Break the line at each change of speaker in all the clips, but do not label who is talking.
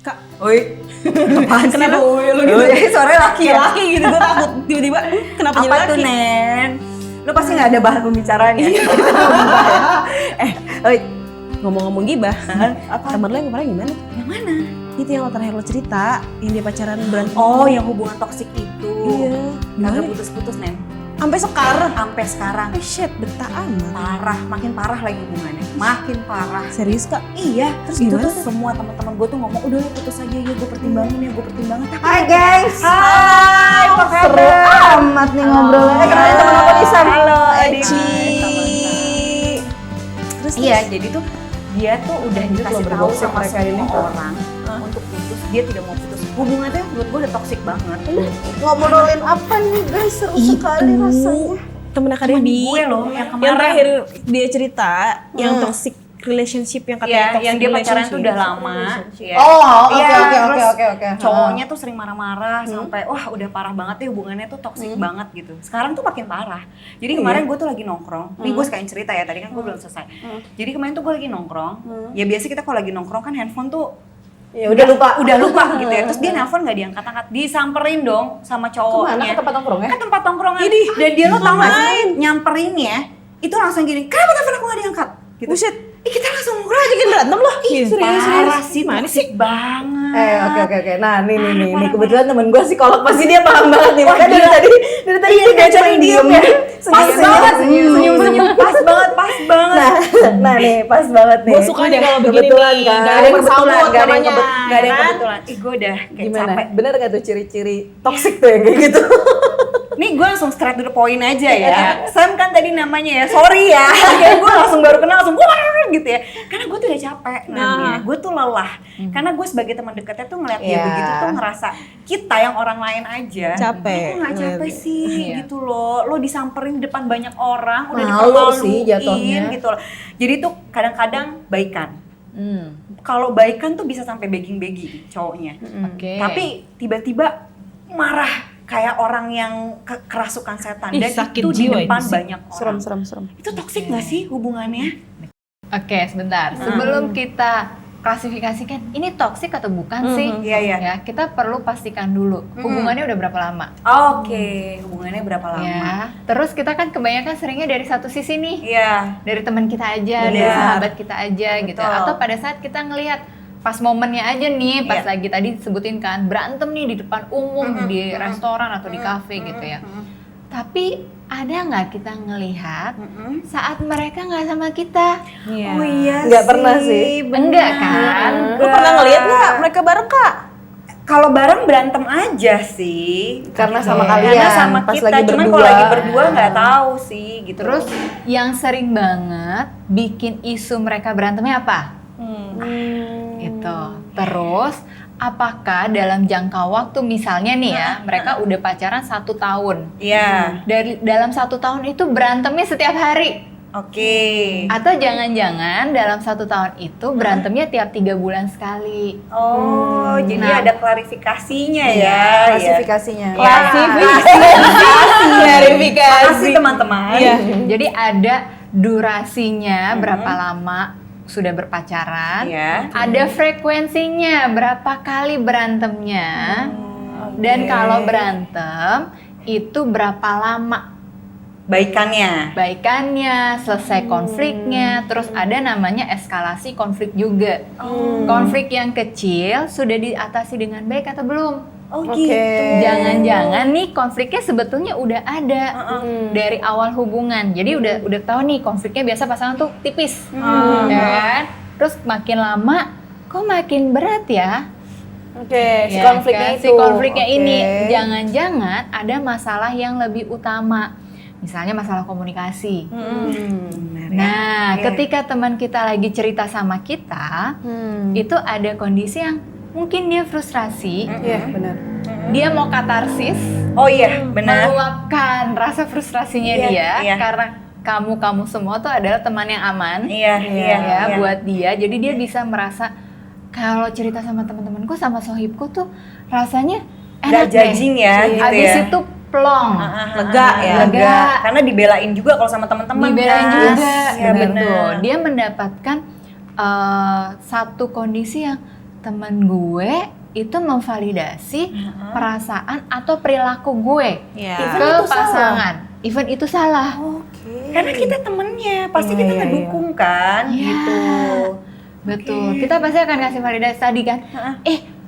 Kak,
Oi, apaan sih
kenapa
lu?
lu gitu?
Suaranya laki ya?
Laki gitu, gue takut tiba-tiba kenapa jadi
Apa
laki?
tuh, Nen? Lu pasti nggak ada bahan pembicaraan ya?
Oi, ngomong-ngomong gibah,
Apa?
temen lo yang kemarin gimana?
Yang mana?
Itu yang lo terakhir lo cerita, yang dia pacaran berantem.
Oh, yang hubungan toksik itu.
Iya.
Kagak
Gimana?
putus-putus, Nen.
Sampai sekarang.
Sampai sekarang.
Shit, betah amat.
Parah, makin parah lagi hubungannya. Makin parah.
Serius Kak?
Iya,
Terus
itu
gimana
tuh
tuh?
semua teman-teman gue tuh ngomong, udah lu putus aja ya, gue pertimbangin ya, gue pertimbangin.
Hai guys.
Hai, apa
Seru
kabar?
amat nih ngobrolnya. Kenalin temen aku Nisam.
Halo,
Eci. Terus
Iya, jadi tuh dia tuh udah
Lanjut
dikasih
lo
tahu
bergosip
sama
mereka
semua
ini.
orang untuk putus, dia tidak mau putus. Hubungannya menurut gue udah toksik banget.
Ngobrolin apa nih guys? Seru sekali rasanya.
temen Kak
Temen
Debbie
gue loh, yang kemarin.
yang terakhir dia cerita yang toxic relationship yang katanya
Iya,
toxic
yang dia pacaran
relationship.
tuh udah lama. Iya.
Oh, oke
Iya,
oke
terus
oke.
Cowoknya tuh sering marah-marah sampai wah udah parah banget deh hubungannya tuh toksik banget gitu. Sekarang tuh makin parah. Jadi kemarin gue tuh lagi nongkrong. Nih gue sekalian cerita ya, tadi kan gue belum selesai. Jadi kemarin tuh gue lagi nongkrong. Ya biasa kita kalau lagi nongkrong kan handphone tuh
Ya udah lupa.
gitu ya. Terus dia nelpon nggak diangkat-angkat, disamperin dong sama
Kemana
cowoknya.
ke tempat nongkrongnya?
Ke tempat tongkrongan. Dan dia lo tau gak sih, nyamperin itu langsung gini, kenapa telepon aku gak diangkat? Gitu.
Buset.
Kita langsung ngobrol
Aja kan berantem loh.
parah sih,
Gimana
toxic banget.
Oke. Nah, nih kebetulan temen gue psikolog pasti dia paham banget nih. Makanya dari tadi dia kayak cuma diem ya.
Pas banget, senyum-senyum, pas banget.
Nah nih, pas banget nih.
Gue suka nih kalau begini
Kebetulan
nih.
kan.
Gak ada yang
Kebetulan,
bersambut
gak ada yang
namanya.
Gak ada yang
Kan?
kebetulan. Gue udah kayak
Gimana?
capek.
Bener gak tuh ciri-ciri toxic tuh yang kayak gitu?
Nih gue langsung straight to the point aja ya. Sam kan tadi namanya ya, sorry ya. Kayak gue langsung baru kenal langsung wah gitu ya. Karena gue tuh udah capek namanya. Gue tuh lelah. Karena gue sebagai teman dekatnya tuh ngeliat dia
Iya.
begitu tuh ngerasa kita yang orang lain aja.
Capek.
Kok gak capek sih
Iya.
gitu loh. Lo disamperin di depan banyak orang, udah
Malu
dipermaluin
sih jatuhnya.
gitu loh. Jadi tuh kadang-kadang baikan. Kalau baikan tuh bisa sampai begging cowoknya.
Oke.
Tapi tiba-tiba marah kayak orang yang kerasukan setan.
Ih,
Dan
sakit
itu di
jiwa
depan
ini sih.
banyak orang.
Serem.
Itu toksik nggak sih hubungannya?
Oke, sebentar. Sebelum kita klasifikasikan ini toksik atau bukan sih?
Iya.
Ya, kita perlu pastikan dulu hubungannya udah berapa lama.
Oke, hubungannya berapa lama?
Ya. Terus kita kan kebanyakan seringnya dari satu sisi nih.
Iya.
Dari teman kita aja, dari
Benar.
sahabat kita aja gitu.
Betul.
Atau pada saat kita ngelihat pas momennya aja nih, pas
Iya.
lagi tadi disebutin kan berantem nih di depan umum di restoran atau di kafe gitu ya. Tapi ada nggak kita ngelihat saat mereka nggak sama kita?
Iya.
Oh iya
Nggak pernah sih.
benar.
Enggak kan?
Lu pernah ngeliat nggak mereka bareng Kak?
Kalau bareng berantem aja sih.
Karena sama
Oke.
kalian.
Karena sama
pas
kita,
lagi
cuman
berdua.
kalau lagi berdua nggak tahu sih gitu.
Terus yang sering banget bikin isu mereka berantemnya apa? Itu. Terus apakah dalam jangka waktu misalnya nih ya mereka udah pacaran 1 tahun,
Iya.
dari dalam 1 tahun itu berantemnya setiap hari,
Oke.
atau jangan-jangan dalam 1 tahun itu berantemnya tiap 3 bulan sekali?
Oh, jadi
Nah.
ada klarifikasinya ya.
Iya,
ya.
klasifikasinya.
Makasih teman-teman.
Iya.
Jadi ada durasinya berapa lama sudah berpacaran,
Iya.
ada frekuensinya berapa kali berantemnya, dan kalau berantem itu berapa lama baikannya, selesai konfliknya, terus ada namanya eskalasi konflik juga. Konflik yang kecil sudah diatasi dengan baik atau belum?
Oh
Oke.
gitu.
Jangan-jangan nih konfliknya sebetulnya udah ada dari awal hubungan. Jadi udah tahu nih konfliknya biasa pasangan tuh tipis, ya kan? Terus makin lama kok makin berat ya?
Oke, si
Ya
konfliknya
kan?
itu.
Si konfliknya
Oke.
ini jangan-jangan ada masalah yang lebih utama. Misalnya masalah komunikasi. Nah, ketika teman kita lagi cerita sama kita, itu ada kondisi yang mungkin dia frustrasi,
Iya, benar.
dia mau katarsis,
Oh iya, benar.
meluapkan rasa frustrasinya
Iya,
dia
iya.
karena kamu semua tuh adalah teman yang aman.
Iya,
Ya, buat dia. Jadi dia bisa merasa kalau cerita sama teman-temanku sama sohibku tuh rasanya enak
Nggak judging
deh.
ya, gitu
Abis
ya.
itu plong.
Lega ya.
Lega.
Karena dibelain juga kalau sama teman-teman.
Dibelain
kan?
juga.
Iya,
Betul.
benar.
Dia mendapatkan satu kondisi yang temen gue itu memvalidasi perasaan atau perilaku gue
Iya.
Even
ke
itu
pasangan. Even itu salah.
Oke.
Karena kita temennya, pasti
Iya,
kita
iya,
ngedukung kan,
Iya.
gitu.
Betul. Kita pasti akan kasih validasi tadi kan.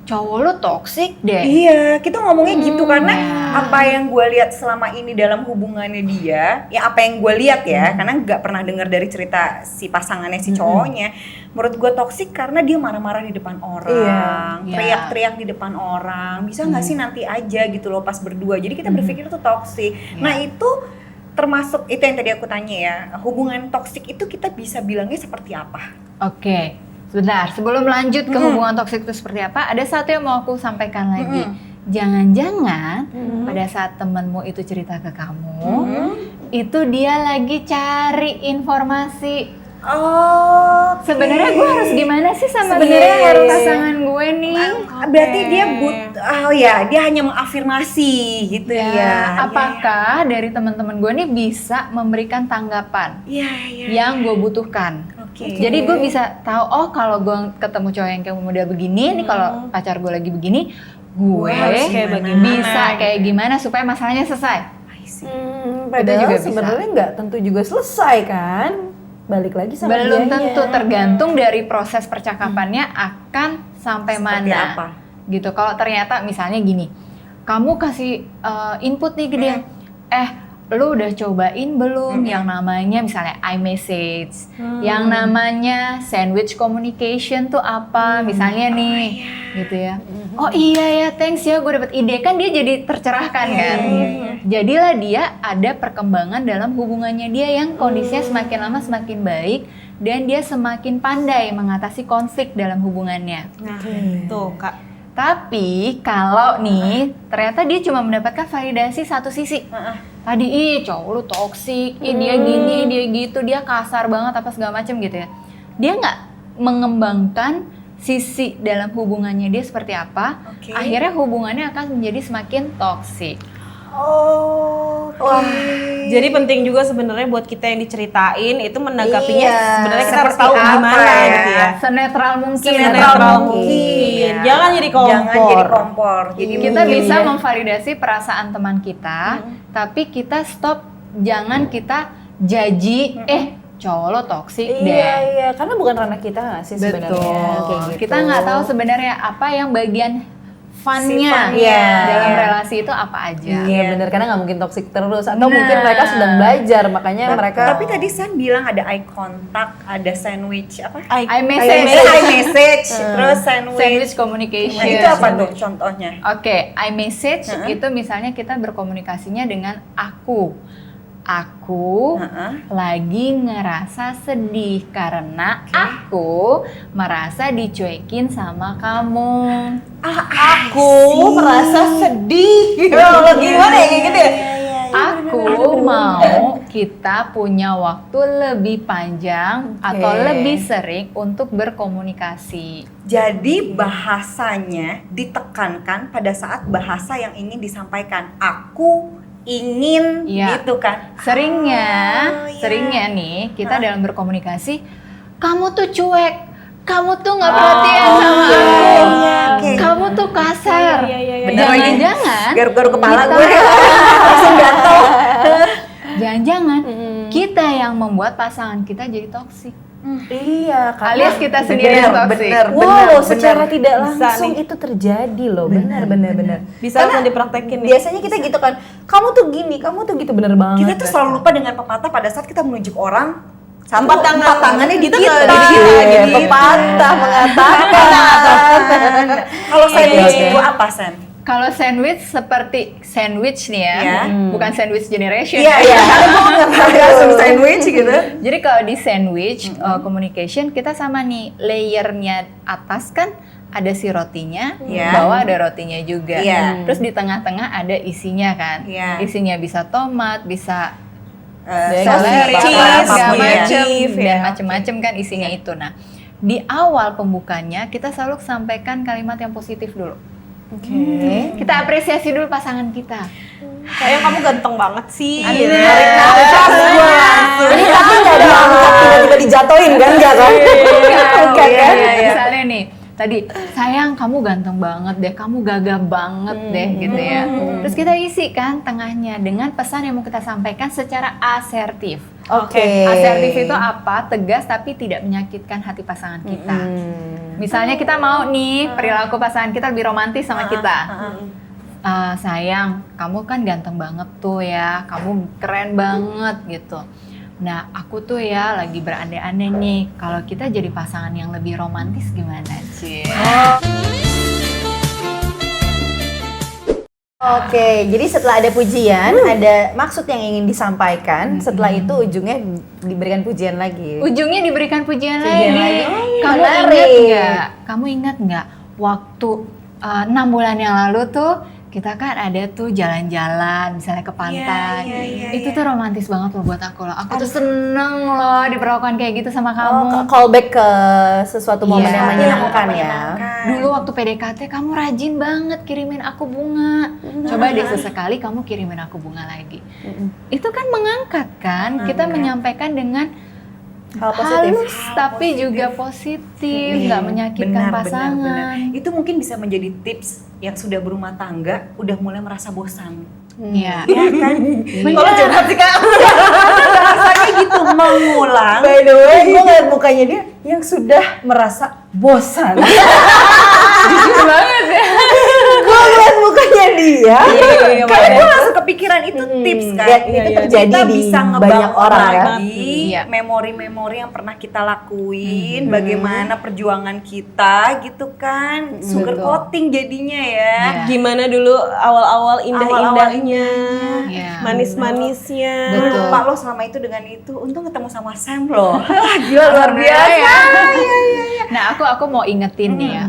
Cowok lu toksik deh.
Iya, kita ngomongnya gitu karena
Iya.
apa yang gue lihat selama ini dalam hubungannya dia, ya apa yang gue lihat ya, karena nggak pernah dengar dari cerita si pasangannya si cowoknya. Menurut gue toksik karena dia marah-marah di depan orang,
Iya.
teriak-teriak di depan orang. Bisa nggak sih nanti aja gitu loh pas berdua. Jadi kita berpikir itu toksik. Nah itu termasuk itu yang tadi aku tanya ya, hubungan toksik itu kita bisa bilangnya seperti apa?
Oke, sebentar. Sebelum lanjut ke hubungan toksik itu seperti apa, ada satu yang mau aku sampaikan lagi. Jangan-jangan pada saat temenmu itu cerita ke kamu, itu dia lagi cari informasi.
Oh,
Sebenarnya gue harus gimana sih sama
Sebenarnya
dia
harus-
pasangan gue nih?
berarti dia dia hanya mengafirmasi gitu ya.
Apakah dari teman-teman gue nih bisa memberikan tanggapan
Iya, iya.
yang gue butuhkan?
Oke.
Jadi gue bisa tahu, oh kalau gue ketemu cowok yang kayak model begini, nih kalau pacar gue lagi begini, gue
harus kayak bagaimana,
bisa kayak gimana supaya masalahnya selesai.
Padahal
juga bisa.
sebenarnya nggak tentu juga selesai kan. Balik lagi sama
Belum
dianya.
tentu, tergantung dari proses percakapannya akan sampai
Seperti
mana.
apa?
Gitu. Kalau ternyata misalnya gini, kamu kasih input nih ke dia, lu udah cobain belum yang namanya misalnya iMessage, yang namanya sandwich communication tuh apa, misalnya nih, gitu ya. Oh iya ya, thanks ya, gue dapet ide, kan dia jadi tercerahkan kan. Jadilah dia ada perkembangan dalam hubungannya dia yang kondisinya semakin lama semakin baik dan dia semakin pandai mengatasi konflik dalam hubungannya.
Nah, tuh Kak.
Tapi kalau nih ternyata dia cuma mendapatkan validasi satu sisi. Tadi cowok lu toksik, dia gini, dia gitu, dia kasar banget apa segala macem gitu ya. Dia nggak mengembangkan sisi dalam hubungannya dia seperti apa.
Oke.
Akhirnya hubungannya akan menjadi semakin toksik.
Oh,
Wah, jadi penting juga sebenarnya buat kita yang diceritain itu menanggapinya
Iya,
sebenarnya kita harus
seperti
tahu
apa
gimana
ya.
gitu ya.
Senetral mungkin.
Senetral
Netral
mungkin. Jangan jadi kompor.
Jangan jadi kompor. Jadi
Kita
mungkin-
bisa memvalidasi perasaan teman kita, tapi kita stop, jangan kita jaji, cowok lo toksik deh.
Iya, karena bukan ranah kita nggak sih sebenarnya.
Betul.
Kayak gitu.
Kita nggak tahu sebenarnya apa yang bagian funnya
funnya.
dalam
Iya.
relasi itu apa aja.
Iya benar, karena nggak mungkin toksik terus atau mungkin mereka sedang belajar, makanya mereka
Tapi tadi San bilang ada eye contact, ada sandwich apa?
iMessage,
iMessage, terus sandwich.
sandwich communication.
Nah, itu apa tuh contohnya?
Oke, iMessage itu misalnya kita berkomunikasinya dengan aku. Aku lagi ngerasa sedih karena aku merasa dicuekin sama kamu.
Aku merasa sedih. Kalau gimana ya kayak gitu ya?
Aku mau kita punya waktu lebih panjang atau lebih sering untuk berkomunikasi.
Jadi bahasanya ditekankan pada saat bahasa yang ingin disampaikan. Aku ingin
Iya.
gitu kan.
Seringnya nih kita dalam berkomunikasi, kamu tuh cuek, kamu tuh nggak perhatian sama aku,
oke.
kamu tuh kasar.
Bener lagi.
Jangan-jangan
Garuk-garuk kepala
kita-
gue langsung gatel.
Jangan-jangan kita yang membuat pasangan kita jadi toksik.
iya,
Alias kita sendiri yang toksik.
Wow, secara tidak
Bisa
langsung
nih.
itu terjadi loh, benar.
Bisa langsung dipraktekin nih.
Biasanya kita gitu kan, kamu tuh gini, kamu tuh gitu, bener banget.
Kita tuh selalu lupa dengan pepatah pada saat kita menunjuk orang. Satu,
Empat
tangannya di
kita
kita.
ke diri kita,
Iya,
gitu.
pepatah mengatakan.
Kalau sandwich
Oke.
itu apa, Sen?
Kalau sandwich seperti sandwich nih ya,
Iya.
bukan sandwich generation.
Iya, karena gue nggak langsung sandwich gitu.
Jadi kalau di sandwich communication kita sama nih, layernya atas kan ada si rotinya,
Iya.
bawah ada rotinya juga.
Iya.
Terus di tengah-tengah ada isinya kan.
Iya.
Isinya bisa tomat, bisa
Seleri,
cheese,
apapun
segala
ya.
macem,
Beef,
dan
ya.
macem-macem kan isinya itu. Nah, di awal pembukannya kita selalu sampaikan kalimat yang positif dulu.
Oke.
Kita apresiasi dulu pasangan kita.
Sayang kamu ganteng banget sih.
Iya.
Gitu.
Narik nafas gue langsung.
Ini tapi nggak diangkat tiba-tiba dijatoin kan, nggak kan? Bukan
Iya,
kan?
Misalnya nih, tadi, sayang kamu ganteng banget deh, kamu gagah banget deh gitu ya. Terus kita isi kan tengahnya dengan pesan yang mau kita sampaikan secara asertif.
Oke.
Asertif itu apa? Tegas tapi tidak menyakitkan hati pasangan kita. Misalnya kita mau nih perilaku pasangan kita lebih romantis sama kita. Sayang, kamu kan ganteng banget tuh ya, kamu keren banget gitu. Nah, aku tuh ya lagi berandai-andai nih, kalau kita jadi pasangan yang lebih romantis gimana, Cie?
Oke, jadi setelah ada pujian, ada maksud yang ingin disampaikan. Setelah itu ujungnya diberikan pujian lagi.
Ujungnya diberikan pujian
Pujian
lagi.
lagi.
Kamu
Menarik.
ingat nggak? Kamu ingat nggak waktu 6 bulan yang lalu tuh kita kan ada tuh jalan-jalan, misalnya ke pantai. Itu tuh romantis banget loh buat aku loh. Aku tuh seneng loh diperlakukan kayak gitu sama kamu.
Callback ke sesuatu momen
Iya.
yang menyenangkan ya.
Dulu waktu PDKT kamu rajin banget kirimin aku bunga. Coba deh sesekali kamu kirimin aku bunga lagi. Itu kan mengangkat kan? Kita menyampaikan dengan
Hal positif.
halus tapi juga positif, nggak menyakitkan pasangan.
Itu mungkin bisa menjadi tips yang sudah berumah tangga, udah mulai merasa bosan.
Iya.
Ya kan?
Kalau curhat sih Kak.
Rasanya gitu mengulang.
By the way, gue ngeliat mukanya dia yang sudah merasa bosan.
Jujur banget ya.
Gue ngeliat mukanya dia.
Karena gue langsung kepikiran itu tips kan.
Ya, itu terjadi
kita
di
bisa
banyak
ngebangun
orang ya.
lagi
Iya.
memori-memori yang pernah kita lakuin, bagaimana perjuangan kita gitu kan. Sugar
Betul.
coating jadinya ya.
Iya.
Gimana dulu awal-awal indah-indahnya,
Iya.
manis-manisnya.
Betul.
Lupa lo selama itu dengan itu. Untung ketemu sama Sam loh. Gila luar biasa.
Ya. Nah, aku mau ingetin nih ya.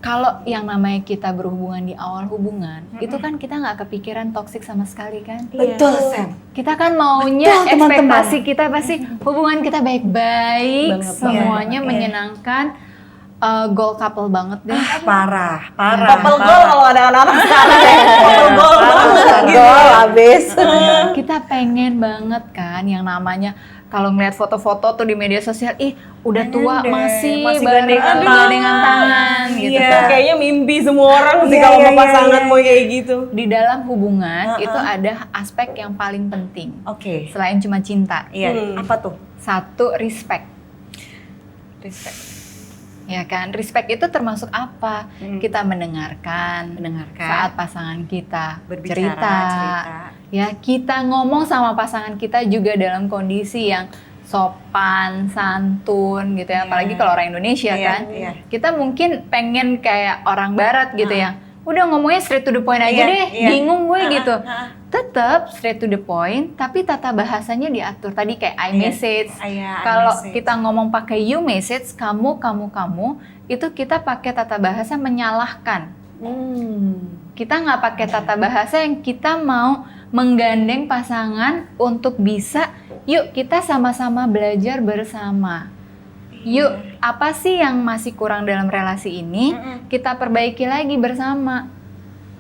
Kalau yang namanya kita berhubungan di awal hubungan, itu kan kita nggak kepikiran toksik sama sekali kan?
Betul Sam.
Kita kan maunya
Betul, teman-teman.
ekspektasi kita pasti hubungan kita baik-baik,
Banget,
semuanya
iya.
menyenangkan, goal couple banget deh.
Parah.
Couple goal kalau ada anak-anak sekarang ya. Couple goal banget gitu.
Gol abis.
Kita pengen banget kan yang namanya kalau ngeliat foto-foto tuh di media sosial, ih udah tua
deh,
masih
masih
bareng gandengan tangan gitu
Iya.
kan.
Kayaknya mimpi semua orang sih
Iya,
kalau
iya,
mau
iya,
pasangan
iya.
mau kayak gitu.
Di dalam hubungan itu ada aspek yang paling penting
Oke.
selain cuma cinta.
Iya. Apa tuh?
Satu, respect. Ya kan, respect itu termasuk apa? Kita mendengarkan saat pasangan kita
Berbicara,
cerita.
cerita.
Ya, kita ngomong sama pasangan kita juga dalam kondisi yang sopan, santun gitu ya. Apalagi kalau orang Indonesia
Iya,
kan.
iya.
Kita mungkin pengen kayak orang barat gitu ya. Udah ngomongnya straight to the point aja
Iya,
deh,
iya.
bingung gue gitu.
ha.
Tetap straight to the point, tapi tata bahasanya diatur. Tadi kayak I message.
Iya,
Kalau
iMessage.
kita ngomong pakai you message, kamu, itu kita pakai tata bahasa menyalahkan. Kita nggak pakai tata bahasa yang kita mau menggandeng pasangan untuk bisa, yuk kita sama-sama belajar bersama. Yuk, apa sih yang masih kurang dalam relasi ini? Kita perbaiki lagi bersama.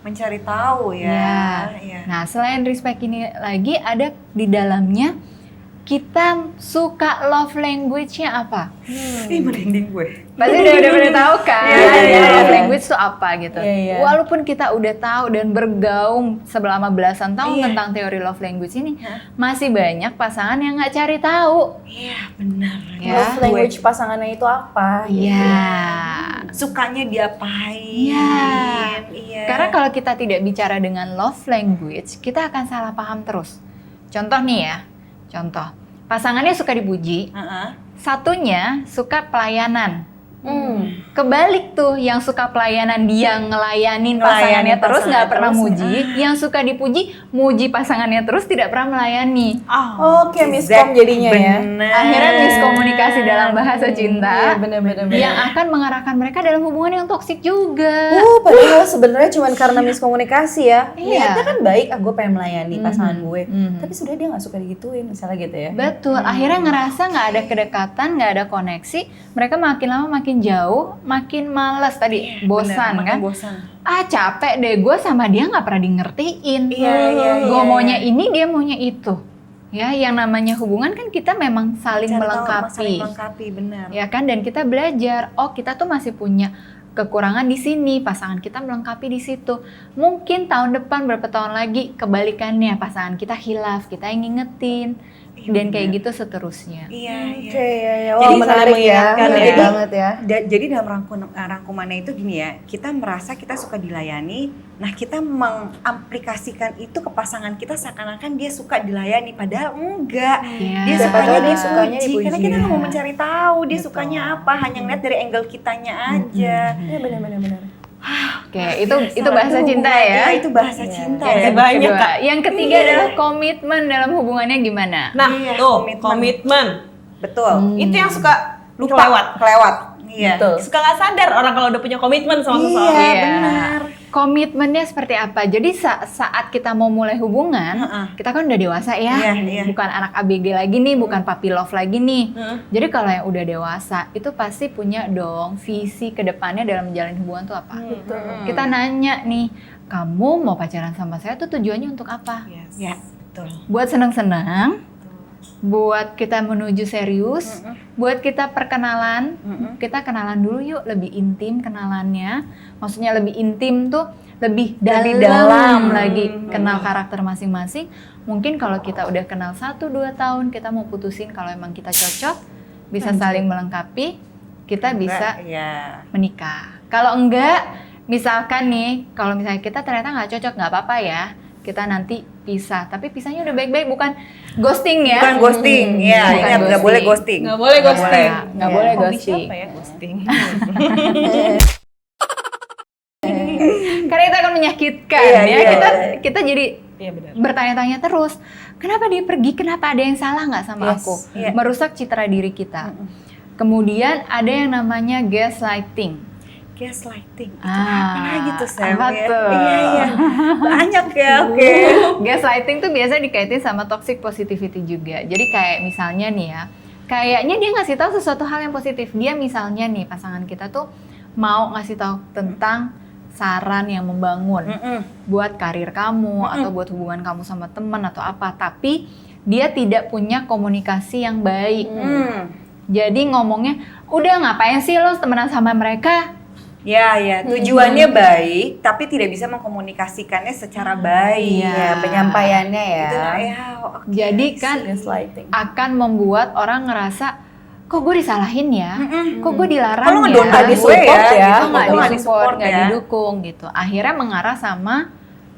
Mencari tahu ya.
Ya.
Iya.
Nah, selain respect ini lagi ada di dalamnya kita suka love language-nya apa?
Ih, merinding gue.
Pasti udah pada tahu kan?
Iya.
Love language itu apa gitu.
Iya, iya.
Walaupun kita udah tahu dan bergaung selama belasan tahun
Iya.
tentang teori love language ini, masih banyak pasangan yang nggak cari tahu.
Iya, benar.
Ya.
Love language pasangannya itu apa?
Iya.
Sukanya diapain?
Iya.
Iya.
Karena kalau kita tidak bicara dengan love language, kita akan salah paham terus. Contoh nih ya, pasangannya suka dipuji, satunya suka pelayanan. Kebalik tuh, yang suka pelayanan dia ngelayanin pasangannya terus nggak pernah muji, yang suka dipuji muji pasangannya terus tidak pernah melayani.
Oke, miskom jadinya ya.
Bener.
Akhirnya miskomunikasi dalam bahasa
Iya,
cinta
bener-bener.
yang akan mengarahkan mereka dalam hubungan yang toksik juga.
Padahal sebenarnya cuma karena miskomunikasi ya.
Iya.
Niatnya kan baik, gue pengen melayani pasangan gue.
Mhm.
Tapi sebenarnya dia nggak suka digituin, misalnya gitu ya.
Betul, akhirnya ngerasa nggak ada kedekatan, nggak ada koneksi, mereka makin lama makin jauh, makin males tadi, bosan
Bener,
kan?
makin bosan.
Capek deh gue sama dia nggak pernah di ngertiin.
Iya,
Gue
iya,
maunya ini, dia maunya itu. Ya, yang namanya hubungan kan kita memang saling
Cari tahu,
melengkapi.
saling melengkapi, benar.
Ya kan, dan kita belajar, oh kita tuh masih punya kekurangan di sini, pasangan kita melengkapi di situ. Mungkin tahun depan berapa tahun lagi kebalikannya, pasangan kita hilaf, kita yang ngingetin, dan kayak gitu seterusnya.
Iya, iya.
Oke, ya.
Jadi
Wah, menarik ya.
mengingatkan
Menarik
ya.
banget ya.
Jadi dalam rangkumannya itu gini ya, kita merasa kita suka dilayani, nah kita mengaplikasikan itu ke pasangan kita seakan-akan dia suka dilayani, padahal enggak.
Iya.
Dia
Siapa
sukanya
tahu dia sukanya
dipuji, karena
dipuji.
kita nggak mau mencari tahu dia
Betul.
sukanya apa, hanya ngeliat dari angle kitanya aja.
Iya, benar.
Oke, itu bahasa
Itu
cinta
hubungan-
ya.
Iya, itu bahasa cinta
Yang
ya.
kedua. Banyak,
Kedua.
Kak.
Yang ketiga adalah komitmen dalam hubungannya gimana?
Nah,
Iya,
tuh
komitmen.
komitmen.
Betul.
Itu yang suka
Lupa, kelewat. Iya.
Betul.
Suka nggak sadar orang kalau udah punya komitmen sama seseorang.
Iya,
Iya.
benar.
Komitmennya seperti apa? Jadi saat kita mau mulai hubungan,
Heeh.
kita kan udah dewasa ya,
Iya, iya.
bukan anak ABG lagi nih, bukan puppy love lagi nih.
Heeh.
Jadi kalau yang udah dewasa, itu pasti punya dong visi ke depannya dalam menjalin hubungan tuh apa? Kita nanya nih, kamu mau pacaran sama saya tuh tujuannya untuk apa?
Yes.
Ya, betul.
Buat seneng-seneng, buat kita menuju serius, buat kita perkenalan, kita kenalan dulu yuk, lebih intim kenalannya. Maksudnya lebih intim tuh lebih dalam lagi kenal karakter masing-masing. Mungkin kalau kita udah kenal 1-2 tahun, kita mau putusin kalau emang kita cocok, bisa saling melengkapi, kita bisa
Iya.
menikah. Kalau enggak, misalkan nih, kalau misalnya kita ternyata nggak cocok, nggak apa-apa ya, kita nanti pisah. Tapi pisahnya udah baik-baik, bukan ghosting ya.
Bukan ghosting, ya.
Bukan
Ingat nggak boleh ghosting.
Nggak boleh ghosting.
Nggak
Iya.
boleh
Hobi
ghosting.
siapa ya ghosting?
Karena itu akan menyakitkan
Iya,
ya.
iya.
Kita jadi
Iya benar.
bertanya-tanya terus, kenapa dia pergi? Kenapa ada yang salah nggak sama
Yes.
aku?
Iya.
Merusak citra diri kita. Kemudian ada yang namanya gaslighting.
Gaslighting. Itu
Ah,
apa lagi tuh, Sam?
apa
ya?
tuh?
Iya, iya. Banyak ya, oke.
Gaslighting tuh biasa dikaitin sama toxic positivity juga. Jadi kayak misalnya nih ya, kayaknya dia ngasih tahu sesuatu hal yang positif. Dia misalnya nih, pasangan kita tuh mau ngasih tahu tentang saran yang membangun buat karir kamu atau buat hubungan kamu sama teman atau apa, tapi dia tidak punya komunikasi yang baik. Jadi ngomongnya, udah ngapain sih lo temenan sama mereka?
Ya, ya. Tujuannya baik, tapi tidak bisa mengkomunikasikannya secara baik.
Iya.
Ya, penyampaiannya ya.
Itu ya. Oke.
Jadi kan
Gaslighting.
akan membuat orang ngerasa, kok gue disalahin ya? Kok gue dilarang
Kalau
ya?
ngedon
Nggak
gue
disupport ya.
gitu,
Kok nggak
nggak
disupport,
disupport
nggak
ya.
didukung gitu. Akhirnya mengarah sama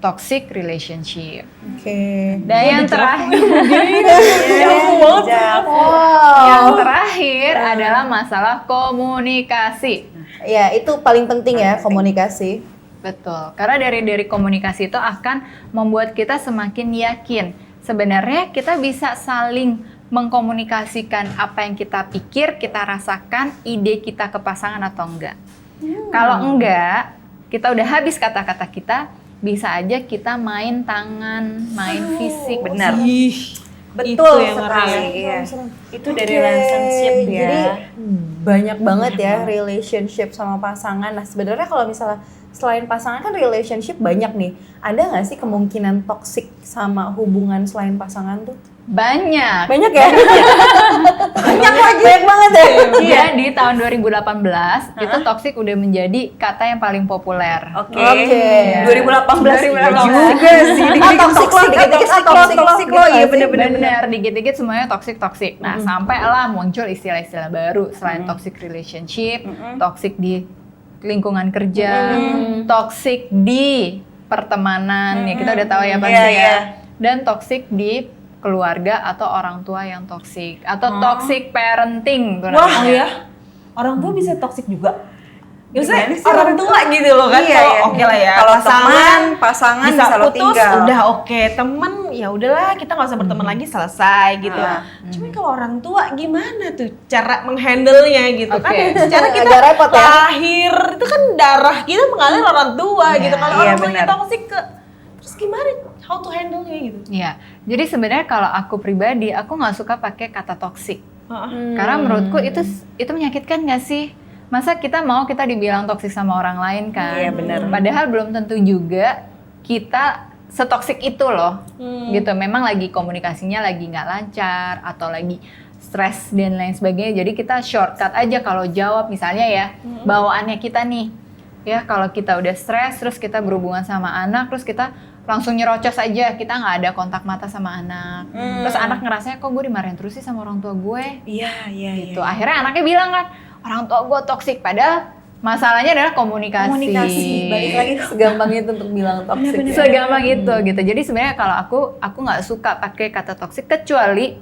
toxic relationship.
Oke.
Dan yang terakhir,
Jauh banget.
yang terakhir adalah masalah komunikasi.
Ya, itu paling penting ya, komunikasi.
Betul, karena dari komunikasi itu akan membuat kita semakin yakin sebenarnya kita bisa saling mengkomunikasikan apa yang kita pikir, kita rasakan, ide kita ke pasangan atau enggak. Kalau enggak, kita udah habis kata-kata kita, bisa aja kita main tangan, main fisik.
Benar.
Ih,
Betul
itu yang ngeri
sekali.
ya.
Iya. Itu dari relationship ya.
Jadi banyak banget ya relationship sama pasangan. Nah sebenarnya kalau misalnya selain pasangan kan relationship banyak nih. Ada nggak sih kemungkinan toxic sama hubungan selain pasangan tuh?
Banyak.
Banyak ya? Banyak banget ya?
Iya, di tahun 2018 itu toxic udah menjadi kata yang paling populer.
Oke.
Oke.
2018
2018.
juga sih.
toxic sih, dikit-dikit sih toxic.
Toxic lo, iya bener-bener.
Bener, dikit-dikit semuanya toxic. Nah, sampailah muncul istilah-istilah baru selain toxic relationship, toxic di lingkungan kerja, toxic di pertemanan, ya kita udah tahu ya pasti
Iya,
ya.
iya.
Dan toxic di keluarga atau orang tua yang toxic atau toxic parenting tuh
Wah
namanya.
ya, orang tua bisa toksik juga. Ya, maksudnya
Gimana sih
orang
orang
tua gitu loh kan.
Iya,
Kalau
iya.
oke lah ya.
Kalau pasangan
bisa
bisa lo
putus,
tinggal.
udah oke. Temen ya udahlah kita nggak usah berteman lagi, selesai gitu. Cuman kalau orang tua gimana tuh cara menghandle-nya gitu kan?
Oke.
Secara kita
Agak repot ya.
lahir itu kan darah kita mengalir orang tua gitu. Kalau
iya,
orang tuanya
benar.
toksik terus gimana? How to handle-nya gitu?
Iya, jadi sebenarnya kalau aku pribadi, aku nggak suka pakai kata toxic.
Heeh.
Karena menurutku itu menyakitkan nggak sih? Masa kita mau kita dibilang toksik sama orang lain kan?
Iya, benar.
Padahal belum tentu juga kita setoksik itu loh. Gitu, memang lagi komunikasinya lagi nggak lancar atau lagi stres dan lain sebagainya. Jadi kita shortcut aja kalau jawab misalnya ya, bawaannya kita nih. Ya kalau kita udah stres, terus kita berhubungan sama anak, terus kita langsung nyerocos aja, kita nggak ada kontak mata sama anak. Terus anak ngerasanya kok gue dimarahin terus sih sama orang tua gue.
Iya,
Gitu. Akhirnya anaknya bilang kan, orang tua gue toksik, padahal masalahnya adalah komunikasi.
Balik lagi
Segampang itu untuk bilang toxic.
Segampang itu gitu. Jadi sebenarnya kalau aku nggak suka pakai kata toksik kecuali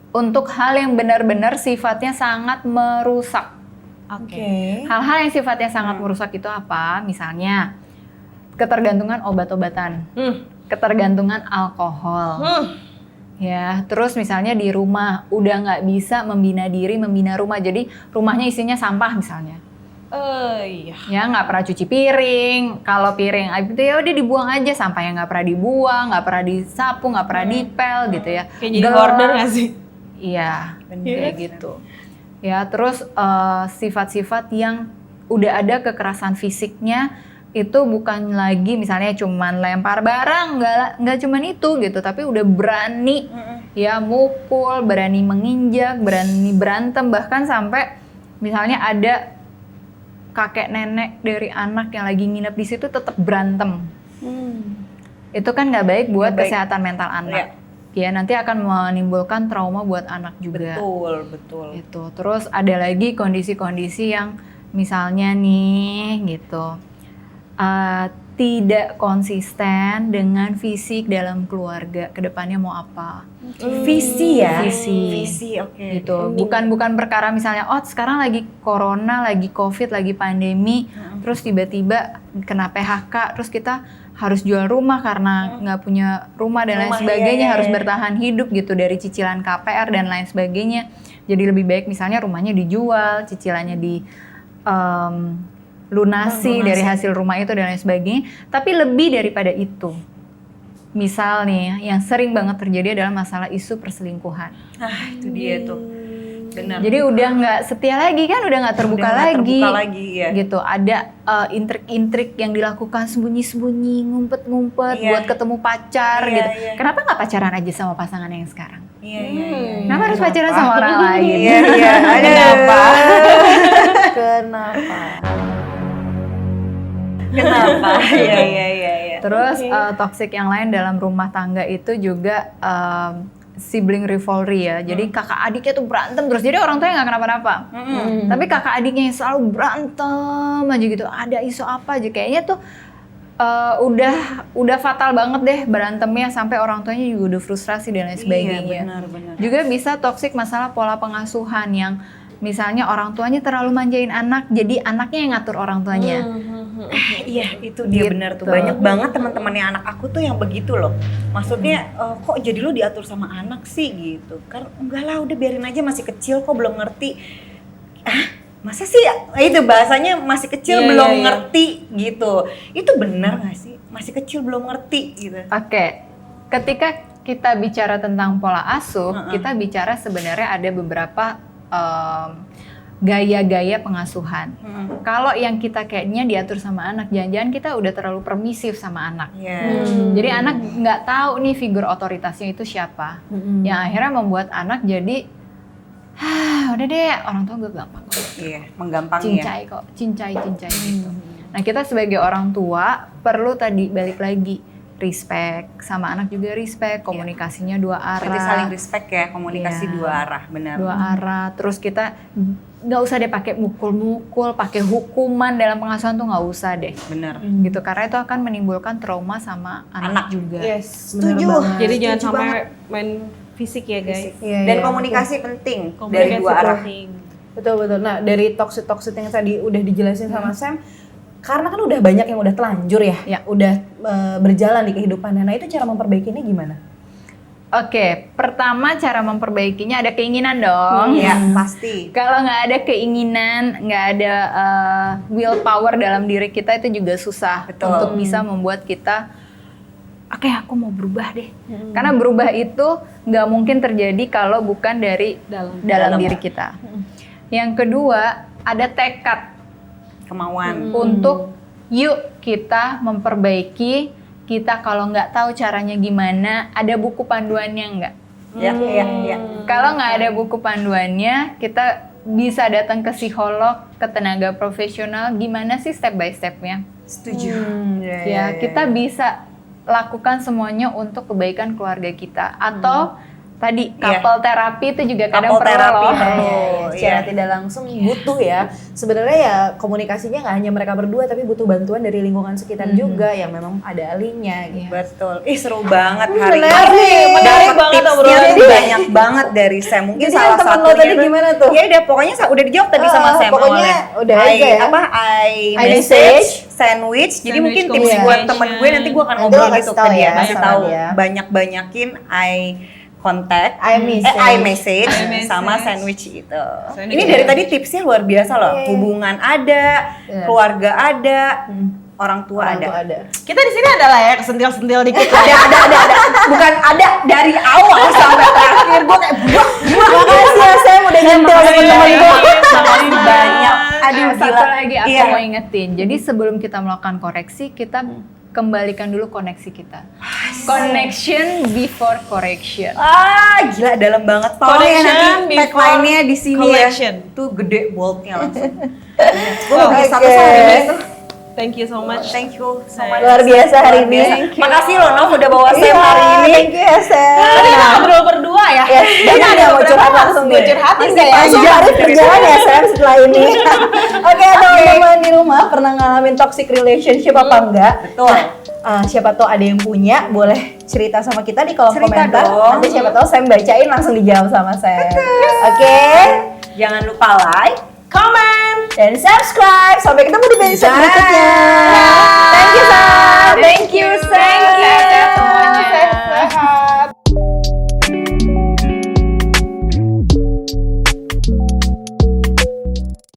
untuk hal yang benar-benar sifatnya sangat merusak.
Oke.
Hal-hal yang sifatnya sangat merusak itu apa? Misalnya ketergantungan obat-obatan, ketergantungan alkohol. Ya, terus misalnya di rumah udah nggak bisa membina diri, membina rumah. Jadi rumahnya isinya sampah misalnya.
Iya.
Ya nggak pernah cuci piring. Kalau piring itu ya udah dibuang aja, sampahnya nggak pernah dibuang, nggak pernah disapu, nggak pernah dipel gitu ya.
Kayak jadi hoarder nggak sih?
Iya, kayak gitu. Ya, terus sifat-sifat yang udah ada kekerasan fisiknya itu bukan lagi misalnya cuman lempar barang, nggak cuman itu gitu, tapi udah berani ya mukul, berani menginjak, berani berantem, bahkan sampai misalnya ada kakek nenek dari anak yang lagi nginep di situ tetap berantem. Itu kan nggak baik buat kesehatan mental anak. Ya nanti akan menimbulkan trauma buat anak juga.
Betul.
Itu. Terus ada lagi kondisi-kondisi yang misalnya nih gitu. Tidak konsisten dengan fisik dalam keluarga, kedepannya mau apa?
Visi ya.
Visi,
oke.
Gitu. Bukan perkara misalnya, oh sekarang lagi corona, lagi covid, lagi pandemi, terus tiba-tiba kena PHK, terus kita harus jual rumah karena nggak punya rumah dan lain sebagainya, harus bertahan hidup gitu dari cicilan KPR dan lain sebagainya. Jadi lebih baik misalnya rumahnya dijual, cicilannya di lunasi dari hasil rumah itu dan lain sebagainya. Tapi lebih daripada itu, misal nih yang sering banget terjadi adalah masalah isu perselingkuhan.
Itu dia tuh. Benar.
Jadi udah nggak setia lagi kan, udah nggak terbuka lagi.
Ya.
Gitu. Ada intrik-intrik yang dilakukan sembunyi-sembunyi, ngumpet-ngumpet buat ketemu pacar gitu. Kenapa nggak pacaran aja sama pasangan yang sekarang?
Iya.
Kenapa harus pacaran sama orang lain?
Iya.
Kenapa?
Iya.
Terus toxic yang lain dalam rumah tangga itu juga sibling rivalry ya. Jadi kakak adiknya tuh berantem terus. Jadi orang tuanya nggak kenapa-napa. Tapi kakak adiknya yang selalu berantem aja gitu. Ada isu apa aja kayaknya tuh udah fatal banget deh berantemnya sampai orang tuanya juga udah frustrasi dan lain sebagainya.
Benar.
Juga bisa toxic masalah pola pengasuhan yang misalnya orang tuanya terlalu manjain anak, jadi anaknya yang ngatur orang tuanya.
Iya, itu dia
Gitu.
benar tuh. Banyak banget teman-temannya anak aku tuh yang begitu loh. Maksudnya kok jadi lo diatur sama anak sih gitu. Kan enggak lah, udah biarin aja, masih kecil kok, belum ngerti. Masa sih itu bahasanya masih kecil belum ngerti gitu. Itu benar nggak sih? Masih kecil belum ngerti gitu.
Oke. Ketika kita bicara tentang pola asuh, kita bicara sebenarnya ada beberapa gaya-gaya pengasuhan. Kalau yang kita kayaknya diatur sama anak, jangan-jangan kita udah terlalu permisif sama anak. Jadi anak nggak tahu nih figur otoritasnya itu siapa. Yang akhirnya membuat anak jadi, udah deh, orang tua gue gampang kok.
Iya, menggampangin ya.
Cincai gitu. Nah kita sebagai orang tua perlu tadi balik lagi, respect sama anak juga respect, komunikasinya dua arah.
Berarti saling respect ya, komunikasi dua arah, benar.
Dua arah. Terus kita nggak usah deh pakai mukul-mukul, pakai hukuman dalam pengasuhan tuh nggak usah deh.
Benar.
Gitu karena itu akan menimbulkan trauma sama anak juga.
Yes,
Setuju.
Jadi jangan sampai main fisik ya guys.
Dan komunikasi penting dari dua arah.
Betul. Nah dari toxic yang tadi udah dijelasin sama Sam, karena kan udah banyak yang udah telanjur ya, udah berjalan di kehidupannya. Nah itu cara memperbaikinya gimana?
Oke, pertama cara memperbaikinya ada keinginan dong.
Iya, pasti.
Kalau nggak ada keinginan, nggak ada willpower dalam diri kita itu juga susah untuk bisa membuat kita, oke, aku mau berubah deh. Karena berubah itu nggak mungkin terjadi kalau bukan dari dalam diri kita. Yang kedua, ada tekad.
Kemauan.
Untuk yuk kita memperbaiki, kita kalau nggak tahu caranya gimana, ada buku panduannya nggak?
Iya.
Kalau nggak ada buku panduannya, kita bisa datang ke psikolog, ke tenaga profesional, gimana sih step by stepnya?
Setuju.
Ya, kita bisa lakukan semuanya untuk kebaikan keluarga kita. Atau tadi couple terapi itu juga kadang
Couple
perlu
terapi
loh.
perlu.
Secara tidak langsung butuh ya. Sebenarnya ya komunikasinya nggak hanya mereka berdua, tapi butuh bantuan dari lingkungan sekitar juga yang memang ada ahlinya gitu.
Betul. Ih seru banget hari
Bener
ini.
nih,
menarik
Dapet
banget
tipsnya
obrolan
tuh
ini.
banyak banget dari Sam. Mungkin
Jadi
salah
yang temen lo
satunya
tadi gimana tuh?
Ya udah pokoknya udah dijawab tadi sama Sam
pokoknya
awalnya.
udah aja ya.
I
I
message,
message,
sandwich. Jadi
Sandwich
mungkin tips
communication.
buat temen gue nanti gue akan
Nanti
ngobrol
lo kasih
gitu
tahu
ke dia.
ya,
Kasih
sama
tahu
dia.
banyak-banyakin I contact,
I message.
sama sandwich itu.
Sandwich.
Ini dari tadi tipsnya luar biasa loh.
Oke.
Hubungan ada,
Bener.
keluarga ada, orang tua
Orang
ada.
tuh ada.
Kita di sini adalah ya kesentil-sentil dikit.
Ada. Bukan ada dari awal sampai terakhir. Gue kayak
Makasih ya Sam udah nyentil teman-teman gue.
makasih banyak. Aduh
Satu
gila.
lagi aku
Iya.
mau ingetin. Jadi sebelum kita melakukan koreksi, kita kembalikan dulu koneksi kita. Connection before correction.
Gila dalam banget. Tolong ya
Connection
nanti
before
tagline-nya di sini
collection.
ya. Tuh gede boldnya langsung. Gue mau bikin
Oke.
status hari ini tuh.
Thank you so much.
Thank you so much.
Luar biasa hari ini.
Makasih loh Nov udah bawa Sam
Iya,
hari ini.
thank you ya Sam.
Tadi kita ngobrol berdua ya.
Ya, jangan ya mau curhat langsung
Gue
deh.
curhatin
Masih
gak ya?
langsung Arif berjalan ya Sam setelah ini. Oke teman-teman di rumah pernah ngalamin toxic relationship apa enggak?
Betul.
Siapa tahu ada yang punya, boleh cerita sama kita di kolom
Cerita
komentar.
dong.
Nanti siapa tahu Sam bacain langsung dijawab sama Sam. Oke.
Jangan lupa like,
Comment.
Dan subscribe. Sampai ketemu di episode
Bye.
berikutnya. Thank you Sam.
Thank you, Sam.